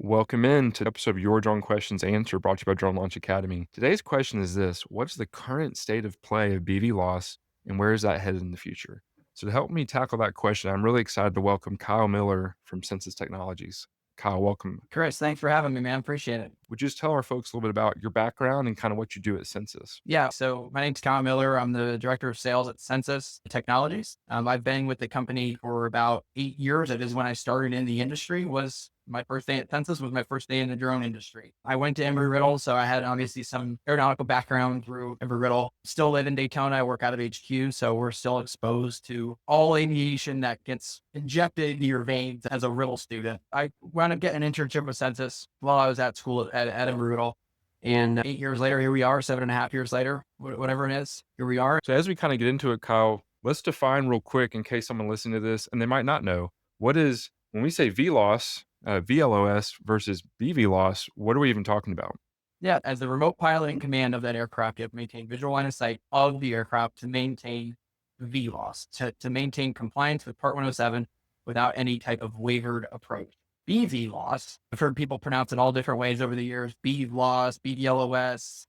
Welcome in to the episode of Your Drone Questions Answered, brought to you by Drone Launch Academy. Today's question is this: what's the current state of play of BVLOS and where is that headed in the future? So to help me tackle that question, I'm really excited to welcome Kyle Miller from Censys Technologies. Kyle, welcome. Chris, thanks for having me, man. Appreciate it. Would you just tell our folks a little bit about your background and kind of what you do at Censys? Yeah, so my name's Kyle Miller. I'm the director of sales at Censys Technologies. I've been with the company for about 8 years. It is when I started in the industry. Was my first day at Censys was my first day in the drone industry. I went to Embry-Riddle, so I had obviously some aeronautical background through Embry-Riddle. Still live in Daytona. I work out of HQ, so we're still exposed to all aviation that gets injected into your veins as a Riddle student. I wound up getting an internship with Censys while I was at school at Embry-Riddle. And 8 years later, here we are, 7.5 years later, whatever it is, here we are. So as we kind of get into it, Kyle, let's define real quick in case someone listening to this and they might not know, what is, when we say VLOS, VLOS versus BVLOS, what are we even talking about? Yeah, as the remote pilot in command of that aircraft, you have to maintain visual line of sight of the aircraft to maintain VLOS, to maintain compliance with Part 107 without any type of wavered approach. BVLOS, I've heard people pronounce it all different ways over the years: BVLOS, BVLOS,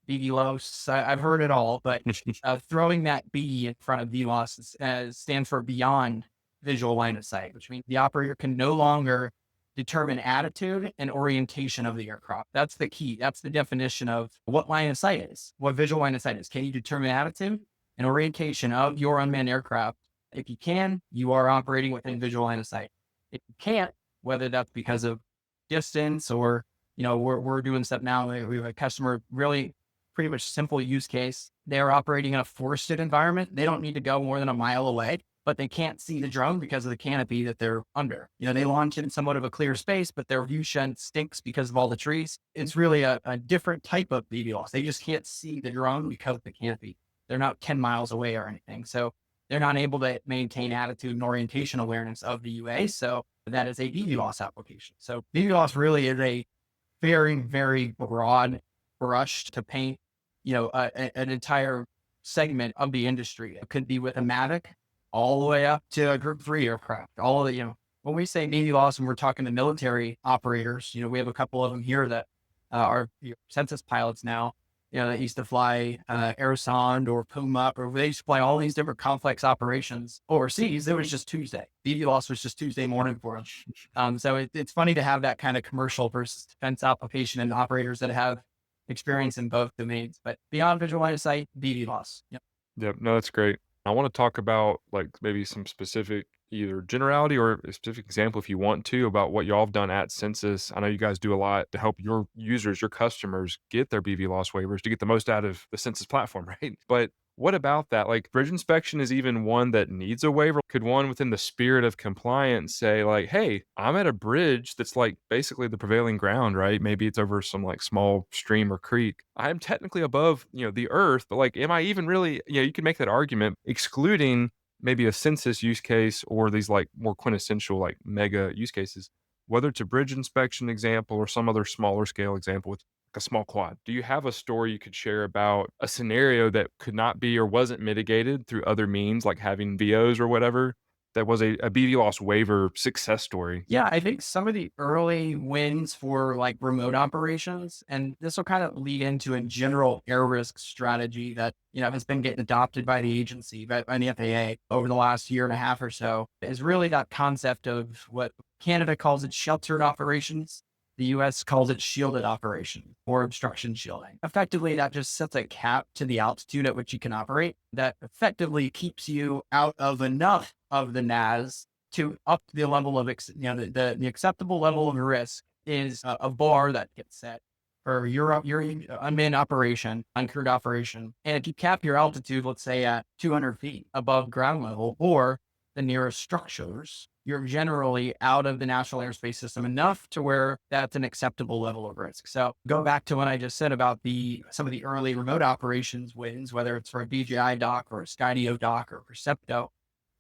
BVLOS. I've heard it all, but throwing that B in front of VLOS stands for beyond visual line of sight, which means the operator can no longer determine attitude and orientation of the aircraft. That's the key. That's the definition of what line of sight is, what visual line of sight is. Can you determine attitude and orientation of your unmanned aircraft? If you can, you are operating within visual line of sight. If you can't, whether that's because of distance or, we're doing stuff now. We have a customer, really pretty much simple use case. They're operating in a forested environment. They don't need to go more than a mile away, but they can't see the drone because of the canopy that they're under. They launch in somewhat of a clear space, but their view shed stinks because of all the trees. It's really a different type of BVLOS. They just can't see the drone because of the canopy. They're not 10 miles away or anything. So they're not able to maintain attitude and orientation awareness of the UA. So that is a BVLOS application. So BVLOS really is a very, very broad brush to paint, an entire segment of the industry. It could be with a Mavic all the way up to a Group 3 aircraft. All of the, when we say BVLOS and we're talking to military operators, we have a couple of them here that are Censys pilots now, that used to fly Aerosonde or Puma, or they used to fly all these different complex operations overseas. It was just Tuesday. BVLOS was just Tuesday morning for them. So it's funny to have that kind of commercial versus defense application and operators that have experience in both domains. But beyond visual line of sight, BVLOS. Yep. Yep. No, that's great. I want to talk about like maybe some specific either generality or a specific example if you want to about what y'all have done at Censys. I know you guys do a lot to help your users, your customers get their BVLOS waivers to get the most out of the Censys platform, right? But what about that? Like bridge inspection is even one that needs a waiver. Could one within the spirit of compliance say like, hey, I'm at a bridge that's like basically the prevailing ground, right? Maybe it's over some like small stream or creek. I'm technically above, the earth, but like, am I even really, you can make that argument excluding maybe a Censys use case or these like more quintessential like mega use cases, whether it's a bridge inspection example or some other smaller scale example with a small quad. Do you have a story you could share about a scenario that could not be or wasn't mitigated through other means, like having VOs or whatever, that was a BVLOS waiver success story? Yeah, I think some of the early wins for like remote operations, and this will kind of lead into a general air risk strategy that, has been getting adopted by the agency, by the FAA over the last year and a half or so, is really that concept of what Canada calls it sheltered operations. The US calls it shielded operation or obstruction shielding. Effectively, that just sets a cap to the altitude at which you can operate that effectively keeps you out of enough of the NAS to up the level of, the acceptable level of risk is a bar that gets set for your unmanned operation, uncrewed operation. And if you cap your altitude, let's say at 200 feet above ground level or the nearest structures, you're generally out of the national airspace system enough to where that's an acceptable level of risk. So go back to what I just said about some of the early remote operations wins, whether it's for a DJI dock or a Skydio dock or Percepto.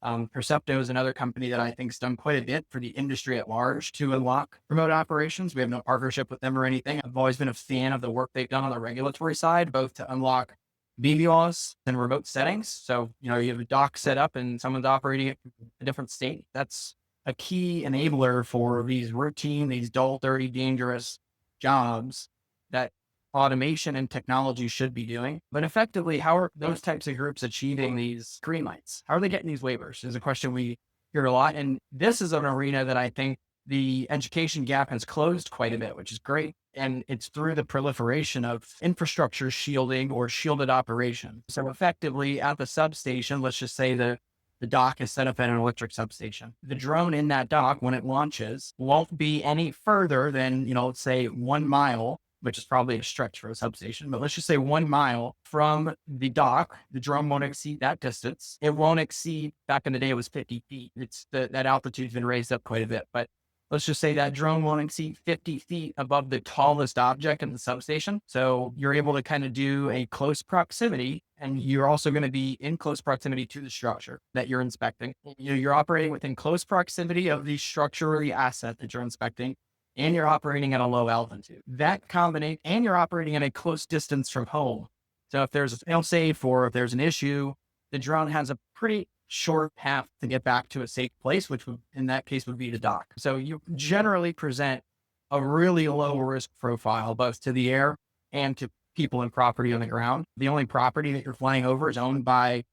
Percepto is another company that I think has done quite a bit for the industry at large to unlock remote operations. We have no partnership with them or anything. I've always been a fan of the work they've done on the regulatory side, both to unlock BVLOS in remote settings. So, you have a dock set up and someone's operating it in a different state. That's a key enabler for these routine, these dull, dirty, dangerous jobs that automation and technology should be doing. But effectively, how are those types of groups achieving these green lights? How are they getting these waivers? Is a question we hear a lot. And this is an arena that I think the education gap has closed quite a bit, which is great. And it's through the proliferation of infrastructure shielding or shielded operation. So effectively at the substation, let's just say the dock is set up at an electric substation. The drone in that dock, when it launches, won't be any further than, let's say 1 mile, which is probably a stretch for a substation, but let's just say 1 mile from the dock. The drone won't exceed that distance. It won't exceed, back in the day, it was 50 feet. That altitude's been raised up quite a bit, but let's just say that drone won't exceed 50 feet above the tallest object in the substation. So you're able to kind of do a close proximity, and you're also going to be in close proximity to the structure that you're inspecting. You're operating within close proximity of the structure or the asset that you're inspecting, and you're operating at a low altitude. That combination, and you're operating at a close distance from home. So if there's a fail-safe or if there's an issue, the drone has a pretty short path to get back to a safe place, which would, in that case, would be the dock. So you generally present a really low risk profile, both to the air and to people and property on the ground. The only property that you're flying over is owned by,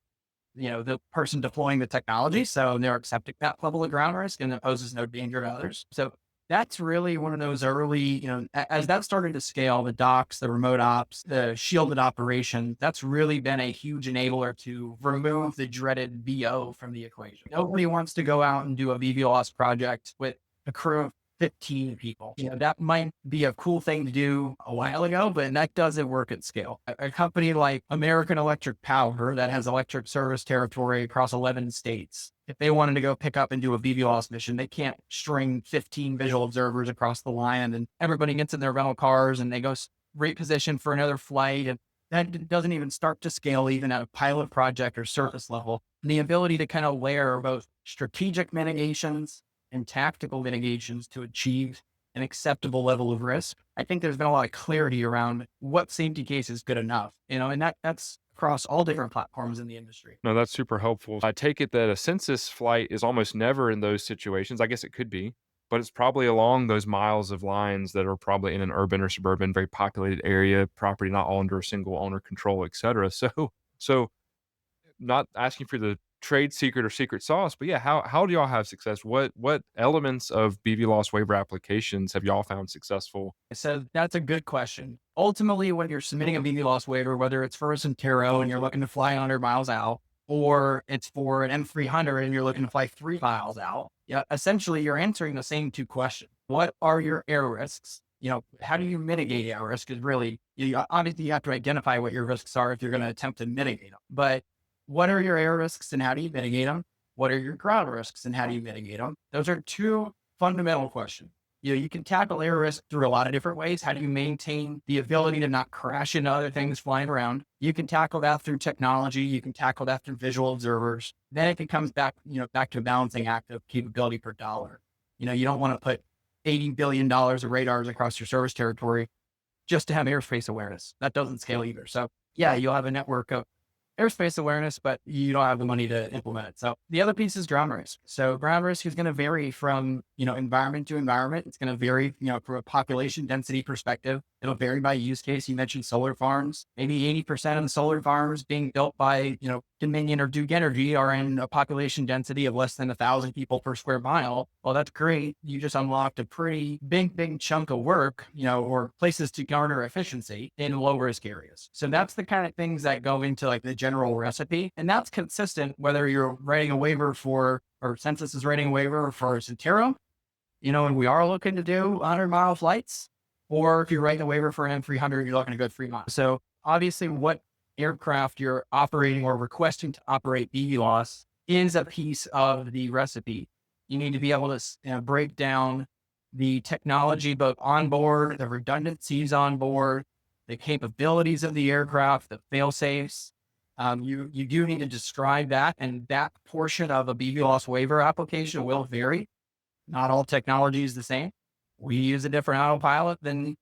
the person deploying the technology. So they're accepting that level of ground risk, and it poses no danger to others. So that's really one of those early, as that started to scale, the docks, the remote ops, the shielded operation, that's really been a huge enabler to remove the dreaded VO from the equation. Nobody wants to go out and do a BVLOS project with a crew of 15 people. That might be a cool thing to do a while ago, but that doesn't work at scale. A company like American Electric Power that has electric service territory across 11 states, if they wanted to go pick up and do a BVLOS mission, they can't string 15 visual observers across the line and everybody gets in their rental cars and they go reposition for another flight. And that doesn't even start to scale even at a pilot project or surface level. And the ability to kind of layer both strategic mitigations and tactical mitigations to achieve an acceptable level of risk. I think there's been a lot of clarity around what safety case is good enough, and that's across all different platforms in the industry. No, that's super helpful. I take it that a census flight is almost never in those situations. I guess it could be, but it's probably along those miles of lines that are probably in an urban or suburban, very populated area, property not all under a single owner control, et cetera. So not asking for the trade secret or secret sauce, but yeah, how do y'all have success? What elements of BVLOS waiver applications have y'all found successful? So that's a good question. Ultimately, when you're submitting a BVLOS waiver, whether it's for a Centero and you're looking to fly 100 miles out, or it's for an M300 and you're looking to fly 3 miles out, yeah, essentially you're answering the same two questions. What are your air risks? How do you mitigate air risk? Is really, obviously you have to identify what your risks are if you're going to attempt to mitigate them. But what are your air risks and how do you mitigate them? What are your ground risks and how do you mitigate them? Those are two fundamental questions. You can tackle air risk through a lot of different ways. How do you maintain the ability to not crash into other things flying around? You can tackle that through technology. You can tackle that through visual observers. Then it comes back, back to a balancing act of capability per dollar. You don't want to put $80 billion of radars across your service territory just to have airspace awareness. That doesn't scale either. So yeah, you'll have a network of airspace awareness, but you don't have the money to implement it. So the other piece is ground risk. So ground risk is going to vary from, environment to environment. It's going to vary, from a population density perspective. It'll vary by use case. You mentioned solar farms. Maybe 80% of the solar farms being built by, Dominion or Duke Energy are in a population density of less than 1,000 people per square mile. Well, that's great. You just unlocked a pretty big chunk of work, or places to garner efficiency in low risk areas. So that's the kind of things that go into like the general recipe. And that's consistent whether you're writing a waiver or Censys is writing a waiver for Centero, and we are looking to do 100-mile flights, or if you're writing a waiver for an M300, you're looking to go 3 miles. So obviously what aircraft you're operating or requesting to operate BVLOS is a piece of the recipe. You need to be able to break down the technology, both on board, the redundancies on board, the capabilities of the aircraft, the fail safes. You do need to describe that, and that portion of a BVLOS waiver application will vary. Not all technology is the same. We use a different autopilot than,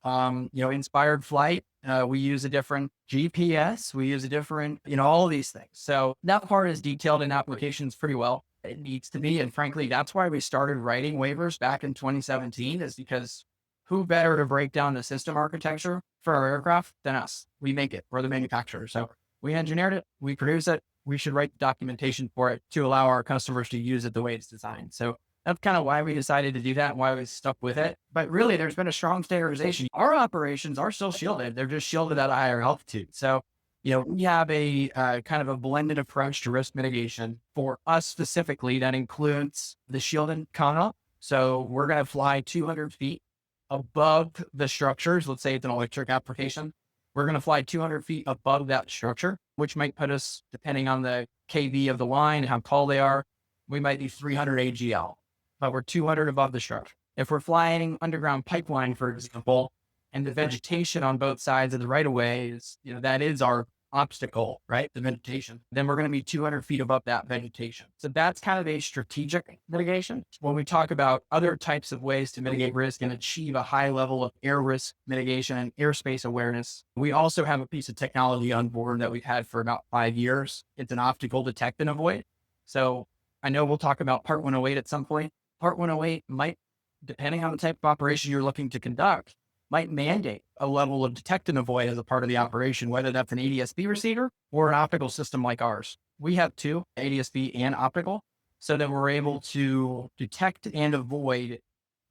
inspired flight. We use a different GPS. We use a different, all of these things. So that part is detailed in applications pretty well. it needs to be. And frankly, that's why we started writing waivers back in 2017, is because who better to break down the system architecture for our aircraft than us? We make it. We're the manufacturer. So we engineered it, we produce it. We should write the documentation for it to allow our customers to use it the way it's designed. So that's kind of why we decided to do that and why we stuck with it. But really, there's been a strong standardization. Our operations are still shielded. They're just shielded at a higher altitude. So, we have a kind of a blended approach to risk mitigation for us specifically that includes the shielded cone. So we're going to fly 200 feet above the structures. Let's say it's an electric application. We're going to fly 200 feet above that structure, which might put us, depending on the KV of the line and how tall they are, we might be 300 AGL, but we're 200 above the structure. If we're flying underground pipeline, for example, and the vegetation on both sides of the right of way is, that is our obstacle, right? The vegetation, then we're going to be 200 feet above that vegetation. So that's kind of a strategic mitigation. When we talk about other types of ways to mitigate risk and achieve a high level of air risk mitigation and airspace awareness, we also have a piece of technology on board that we've had for about 5 years. It's an optical detect and avoid. So I know we'll talk about Part 108 at some point. Part 108 might, depending on the type of operation you're looking to conduct, might mandate a level of detect and avoid as a part of the operation, whether that's an ADS-B receiver or an optical system like ours. We have two, ADS-B and optical, so that we're able to detect and avoid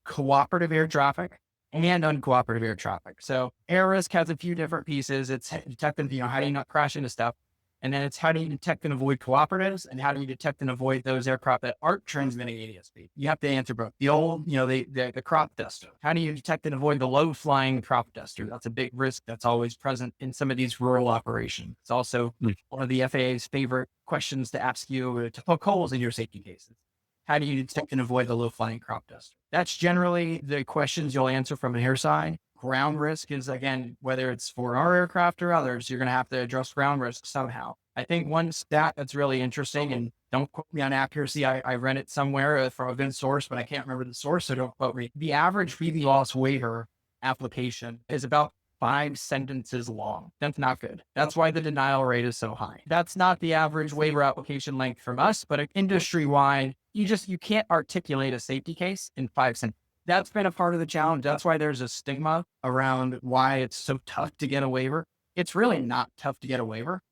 cooperative air traffic and uncooperative air traffic. So air risk has a few different pieces. It's detecting, how do you not crash into stuff? And then it's how do you detect and avoid cooperatives, and how do you detect and avoid those aircraft that aren't transmitting ADS-B? You have to answer both. The old, the crop duster. How do you detect and avoid the low flying crop duster? That's a big risk that's always present in some of these rural operations. It's also one of the FAA's favorite questions to ask you to poke holes in your safety cases. How do you detect and avoid the low flying crop duster? That's generally the questions you'll answer from an air side. Ground risk is, again, whether it's for our aircraft or others, you're going to have to address ground risk somehow. I think one stat that's really interesting, and don't quote me on accuracy, I read it somewhere from a VIN source, but I can't remember the source, so don't quote me. The average BVLOS waiver application is about 5 sentences long. That's not good. That's why the denial rate is so high. That's not the average waiver application length from us, but industry-wide, you can't articulate a safety case in 5 sentences. That's been a part of the challenge. That's why there's a stigma around why it's so tough to get a waiver. It's really not tough to get a waiver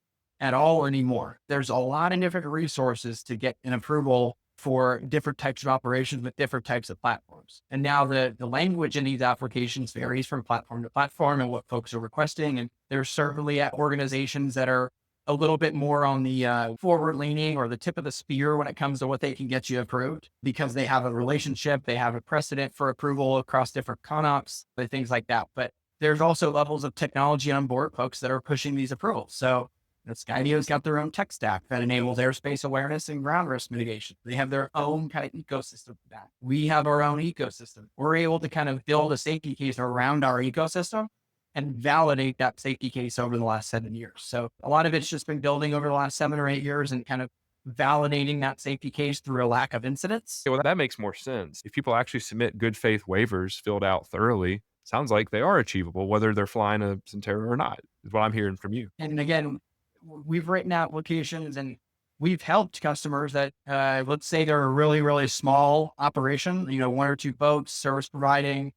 at all anymore. There's a lot of different resources to get an approval for different types of operations with different types of platforms. And now the language in these applications varies from platform to platform and what folks are requesting. And there's certainly organizations that are a little bit more on the forward leaning or the tip of the spear when it comes to what they can get you approved, because they have a relationship, they have a precedent for approval across different CONOPs, things like that. But there's also levels of technology on board, folks that are pushing these approvals. So Skydio's got their own tech stack that enables airspace awareness and ground risk mitigation. They have their own kind of ecosystem for that. We have our own ecosystem. We're able to kind of build a safety case around our ecosystem and validate that safety case over the last 7 years. So a lot of it's just been building over the last 7 or 8 years and kind of validating that safety case through a lack of incidents. Yeah, well, that makes more sense. If people actually submit good faith waivers filled out thoroughly, sounds like they are achievable, whether they're flying a Centera or not, is what I'm hearing from you. And again, we've written applications and we've helped customers that, let's say they're a really, really small operation, 1 or 2 boats, service providing,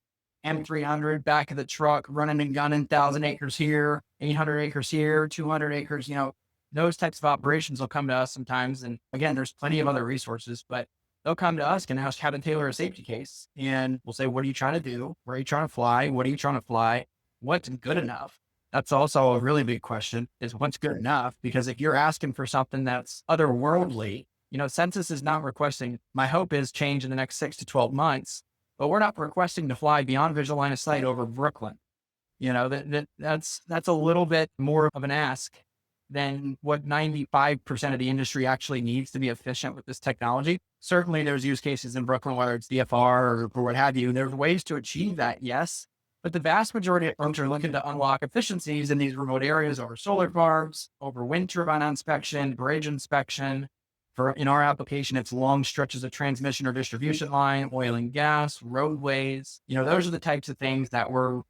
M300 back of the truck, running and gunning, 1,000 acres here, 800 acres here, 200 acres, those types of operations will come to us sometimes. And again, there's plenty of other resources, but they'll come to us and ask how to tailor a safety case. And we'll say, what are you trying to do? Where are you trying to fly? What are you trying to fly? What's good enough? That's also a really big question, is what's good enough? Because if you're asking for something that's otherworldly, Censys is not requesting, my hope is change in the next 6 to 12 months, but we're not requesting to fly beyond visual line of sight over Brooklyn. That's a little bit more of an ask than what 95% of the industry actually needs to be efficient with this technology. Certainly there's use cases in Brooklyn, whether it's DFR or what have you. There's ways to achieve that, yes. But the vast majority of firms are looking to unlock efficiencies in these remote areas over solar farms, over wind turbine inspection, bridge inspection. In our application, it's long stretches of transmission or distribution line, oil and gas, roadways. Those are the types of things that we're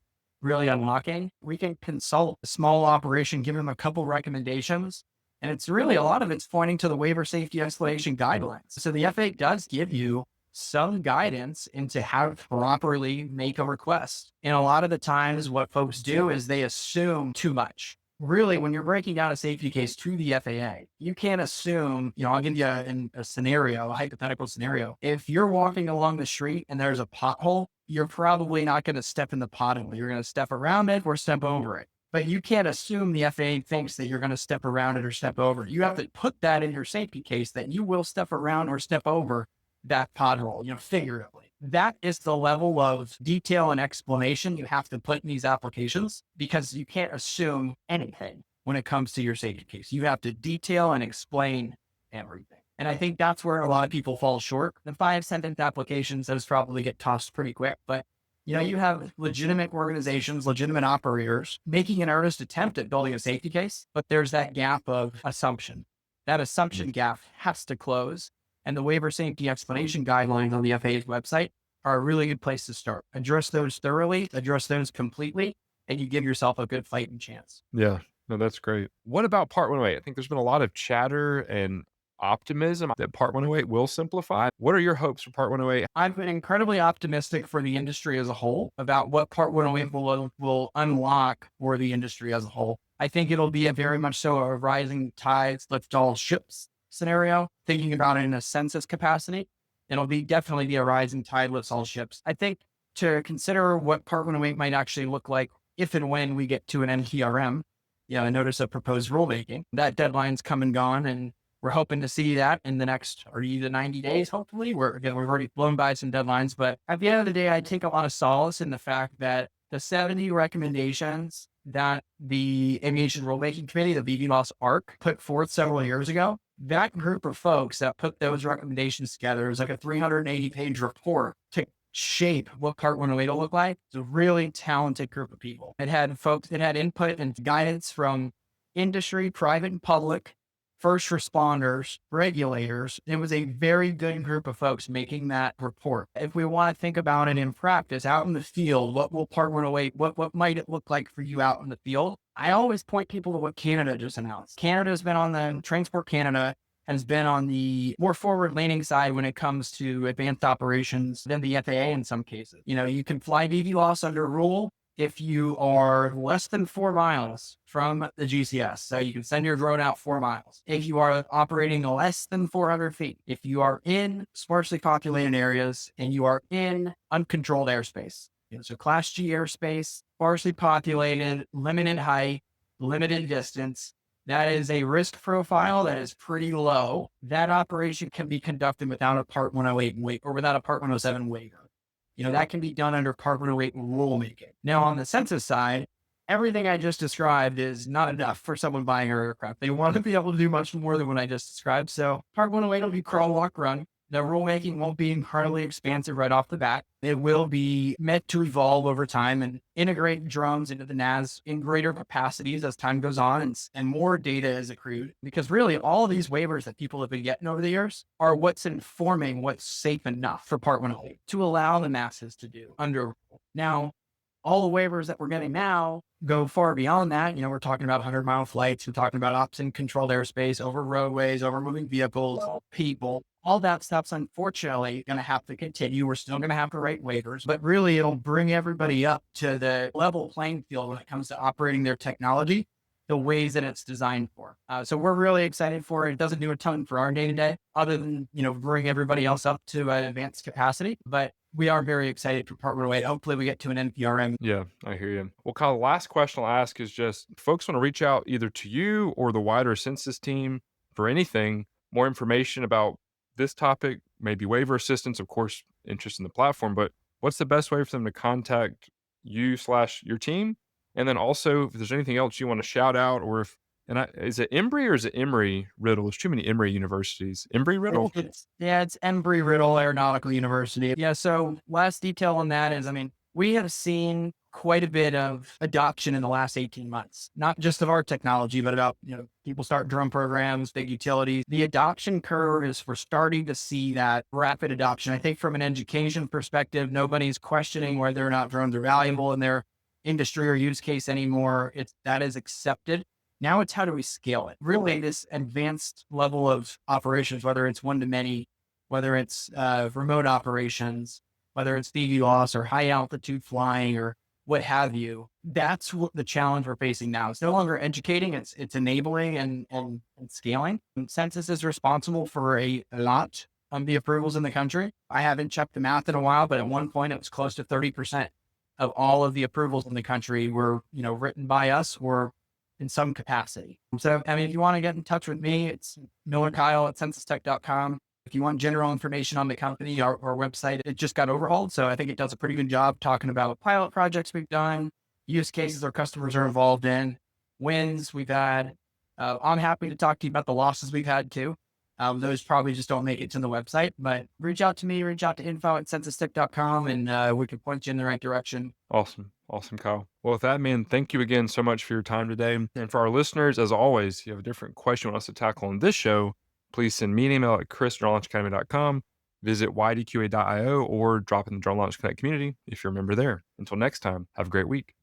really unlocking. We can consult a small operation, give them a couple recommendations, And it's really a lot of it's pointing to the waiver safety explanation guidelines. So the FAA does give you some guidance into how to properly make a request. And a lot of the times, what folks do is they assume too much. Really, when you're breaking down a safety case to the FAA, you can't assume, I'll give you a scenario, a hypothetical scenario. If you're walking along the street and there's a pothole, you're probably not going to step in the pothole. You're going to step around it or step over it. But you can't assume the FAA thinks that you're going to step around it or step over it. You have to put that in your safety case that you will step around or step over that pothole, figuratively. That is the level of detail and explanation you have to put in these applications, because you can't assume anything when it comes to your safety case. You have to detail and explain everything. And I think that's where a lot of people fall short. The 5-sentence applications, those probably get tossed pretty quick, but you have legitimate organizations, legitimate operators making an earnest attempt at building a safety case, but there's that gap of assumption. That assumption gap has to close. And the waiver safety explanation guidelines on the FAA's website are a really good place to start. Address those thoroughly, address those completely, and you give yourself a good fighting chance. Yeah. No, that's great. What about Part 108? I think there's been a lot of chatter and optimism that Part 108 will simplify. What are your hopes for Part 108? I've been incredibly optimistic for the industry as a whole about what Part 108 will unlock for the industry as a whole. I think it'll be a very much so a rising tides lift all ships scenario, thinking about it in a census capacity. It'll definitely be a rising tide lifts all ships. I think to consider what Part 108 might actually look like if and when we get to an NPRM, a notice of proposed rulemaking, that deadline's come and gone, and we're hoping to see that in the next 30 to 90 days, hopefully. We've already blown by some deadlines, but at the end of the day, I take a lot of solace in the fact that the 70 recommendations that the Aviation Rulemaking Committee, the BVLOS ARC, put forth several years ago, that group of folks that put those recommendations together is like a 380-page report to shape what Part 108 will look like. It's a really talented group of people. It had folks that had input and guidance from industry, private and public, first responders, regulators. It was a very good group of folks making that report. If we want to think about it in practice, out in the field, what will Part 108, what might it look like for you out in the field? I always point people to what Canada just announced. Canada's been on the Transport Canada, has been on the more forward-leaning side when it comes to advanced operations than the FAA in some cases. You can fly BVLOS under rule if you are less than 4 miles from the GCS. So you can send your drone out 4 miles. If you are operating less than 400 feet, if you are in sparsely populated areas and you are in uncontrolled airspace, so Class G airspace, sparsely populated, limited height, limited distance, that is a risk profile that is pretty low. That operation can be conducted without a Part 108 or without a Part 107 waiver. That can be done under Part 108 rulemaking. Now, on the census side, everything I just described is not enough for someone buying our aircraft. They want to be able to do much more than what I just described. So Part 108 will be crawl, walk, run. The rulemaking won't be incredibly expansive right off the bat. It will be meant to evolve over time and integrate drones into the NAS in greater capacities as time goes on and more data is accrued. Because really, all of these waivers that people have been getting over the years are what's informing what's safe enough for Part 108 to allow the masses to do under. Now, all the waivers that we're getting now go far beyond that. We're talking about 100-mile flights. We're talking about ops in controlled airspace, over roadways, over moving vehicles, people. All that stuff's unfortunately going to have to continue. We're still going to have to write waivers, but really it'll bring everybody up to the level playing field when it comes to operating their technology the ways that it's designed for. So we're really excited for it. It doesn't do a ton for our day-to-day other than, bring everybody else up to an advanced capacity, but we are very excited for Part 108. Hopefully we get to an NPRM. Yeah, I hear you. Well, Kyle, the last question I'll ask is just folks want to reach out either to you or the wider census team for anything, more information about this topic, maybe waiver assistance, of course, interest in the platform, but what's the best way for them to contact you/your team? And then also, if there's anything else you want to shout out, or is it Embry or is it Emory Riddle? There's too many Emory universities. Embry Riddle? It's Embry Riddle Aeronautical University. Yeah. So last detail on that is, we have seen quite a bit of adoption in the last 18 months, not just of our technology, but about, people start drone programs, big utilities. The adoption curve is, we're starting to see that rapid adoption. I think from an education perspective, nobody's questioning whether or not drones are valuable in their industry or use case anymore. That is accepted. Now it's how do we scale it? Really, this advanced level of operations, whether it's one to many, whether it's remote operations, whether it's BVLOS or high altitude flying or what have you. That's what the challenge we're facing now. It's no longer educating; it's enabling and scaling. And Census is responsible for a lot of the approvals in the country. I haven't checked the math in a while, but at one point it was close to 30% of all of the approvals in the country were, written by us or in some capacity. So, I mean, if you want to get in touch with me, it's miller.kyle at censystech.com. If you want general information on the company, our website, it just got overhauled. So I think it does a pretty good job talking about pilot projects we've done, use cases our customers are involved in, wins we've had. I'm happy to talk to you about the losses we've had too. Those probably just don't make it to the website, but reach out to me, reach out to info@censystech.com, and we can point you in the right direction. Awesome. Awesome, Kyle. Well, with that, man, thank you again so much for your time today. And for our listeners, as always, if you have a different question you want us to tackle on this show, please send me an email at chris@journal.academy.com, visit ydqa.io, or drop in the Journal Launch Connect community if you're a member there. Until next time, have a great week.